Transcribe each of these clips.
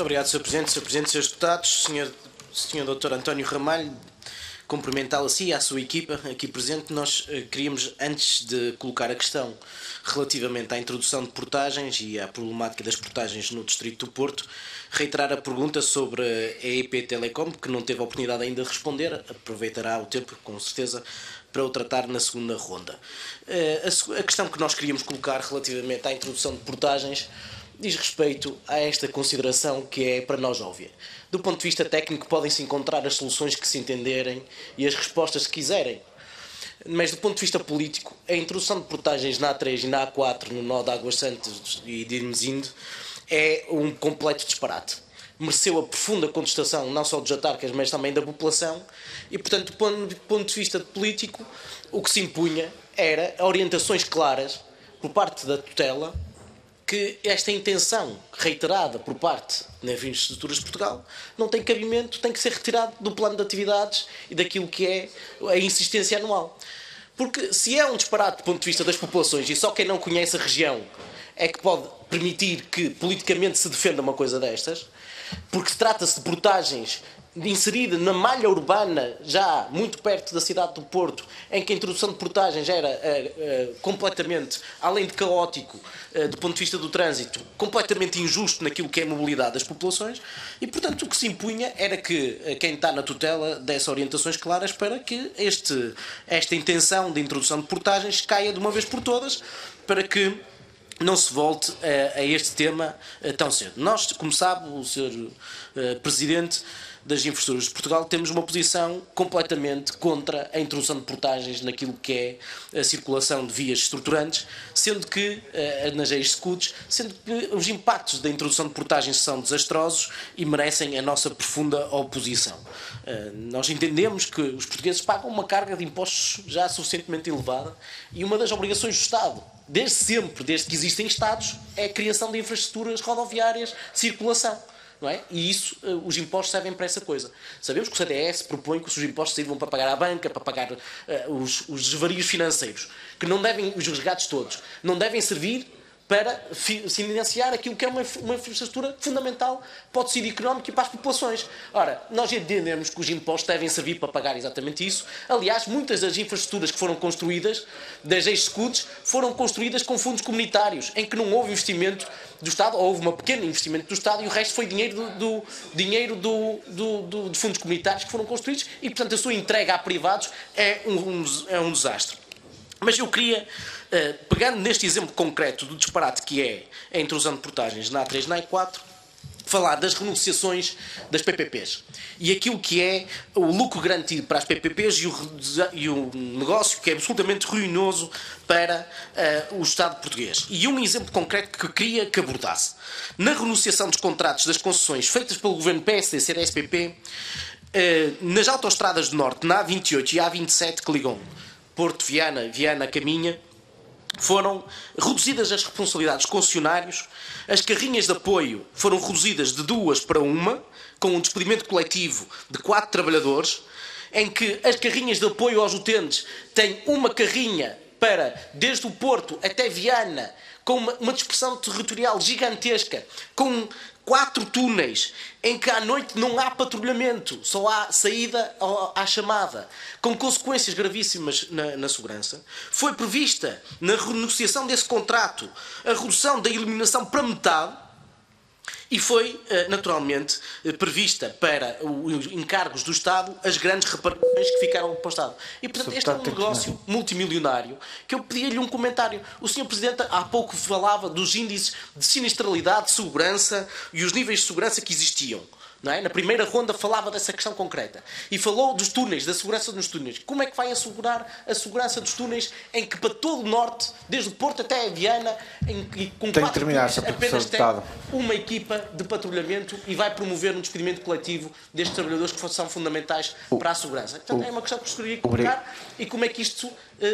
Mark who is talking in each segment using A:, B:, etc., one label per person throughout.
A: Muito obrigado, Sr. Presidente. Sr. Presidente, Srs. Deputados, Sr. Dr. António Ramalho, cumprimentá-lo a si e à sua equipa aqui presente. Nós queríamos, antes de colocar a questão relativamente à introdução de portagens e à problemática das portagens no Distrito do Porto, reiterar a pergunta sobre a EP Telecom, que não teve a oportunidade ainda de responder. Aproveitará o tempo, com certeza, para o tratar na segunda ronda. A questão que nós queríamos colocar relativamente à introdução de portagens diz respeito a esta consideração que é para nós óbvia. Do ponto de vista técnico podem-se encontrar as soluções que se entenderem e as respostas que quiserem. Mas do ponto de vista político, a introdução de portagens na A3 e na A4 no nó de Águas Santas e de Irmesinde é um completo disparate. Mereceu a profunda contestação não só dos autarcas, mas também da população e, portanto, do ponto de vista político, o que se impunha era orientações claras por parte da tutela que esta intenção reiterada por parte das Infraestruturas de Portugal não tem cabimento, tem que ser retirado do plano de atividades e daquilo que é a insistência anual. Porque se é um disparate do ponto de vista das populações e só quem não conhece a região é que pode permitir que politicamente se defenda uma coisa destas, porque trata-se de portagens inserida na malha urbana, já muito perto da cidade do Porto, em que a introdução de portagens era completamente, além de caótico, do ponto de vista do trânsito, completamente injusto naquilo que é a mobilidade das populações, e portanto o que se impunha era que quem está na tutela desse orientações claras para que esta intenção de introdução de portagens caia de uma vez por todas, para que não se volte a este tema tão cedo. Nós, como sabe, o Sr. Presidente das Infraestruturas de Portugal, temos uma posição completamente contra a introdução de portagens naquilo que é a circulação de vias estruturantes, sendo que, nas ex-scuds, sendo que os impactos da introdução de portagens são desastrosos e merecem a nossa profunda oposição. Nós entendemos que os portugueses pagam uma carga de impostos já suficientemente elevada e uma das obrigações do Estado, desde sempre, desde que existem Estados, é a criação de infraestruturas rodoviárias de circulação. Não é? E isso, os impostos servem para essa coisa. Sabemos que o CDS propõe que os impostos sirvam para pagar à banca, para pagar os desvarios financeiros, que não devem, os resgates todos, não devem servir para financiar aquilo que é uma infraestrutura fundamental para o tecido económico e para as populações. Ora, nós entendemos que os impostos devem servir para pagar exatamente isso. Aliás, muitas das infraestruturas que foram construídas, das ex-scuds, foram construídas com fundos comunitários, em que não houve investimento do Estado, ou houve um pequeno investimento do Estado, e o resto foi dinheiro de fundos comunitários que foram construídos, e, portanto, a sua entrega a privados é um desastre. Mas eu queria, pegando neste exemplo concreto do disparate que é a intrusão de portagens na A3 e na A4, falar das renegociações das PPPs e aquilo que é o lucro garantido para as PPPs e o negócio que é absolutamente ruinoso para o Estado português. E um exemplo concreto que eu queria que abordasse. Na renegociação dos contratos das concessões feitas pelo governo PSD, CDS-PP, nas autoestradas do Norte, na A28 e A27 que ligam Porto, Viana, Caminha, foram reduzidas as responsabilidades dos concessionários, as carrinhas de apoio foram reduzidas de 2 para 1, com um despedimento coletivo de 4 trabalhadores, em que as carrinhas de apoio aos utentes têm uma carrinha para, desde o Porto até Viana, com uma dispersão territorial gigantesca, com 4 túneis, em que à noite não há patrulhamento, só há saída à chamada, com consequências gravíssimas na segurança. Foi prevista, na renegociação desse contrato, a redução da iluminação para metade, e foi, naturalmente, prevista para os encargos do Estado as grandes reparações que ficaram para o Estado. E, portanto, este é um negócio multimilionário que eu pedia-lhe um comentário. O Sr. Presidente há pouco falava dos índices de sinistralidade, de segurança e os níveis de segurança que existiam. Não é? Na primeira ronda falava dessa questão concreta. E falou dos túneis, da segurança dos túneis. Como é que vai assegurar a segurança dos túneis em que para todo o Norte, desde o Porto até a Viana, com 4 túneis, apenas tem uma equipa de patrulhamento e vai promover um despedimento coletivo destes trabalhadores que são fundamentais para a segurança? Portanto, é uma questão que gostaria de colocar e como é que isto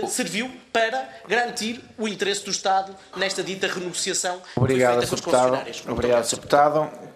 A: serviu para garantir o interesse do Estado nesta dita renegociação feita com os concessionários.
B: Obrigado, Sr. Deputado.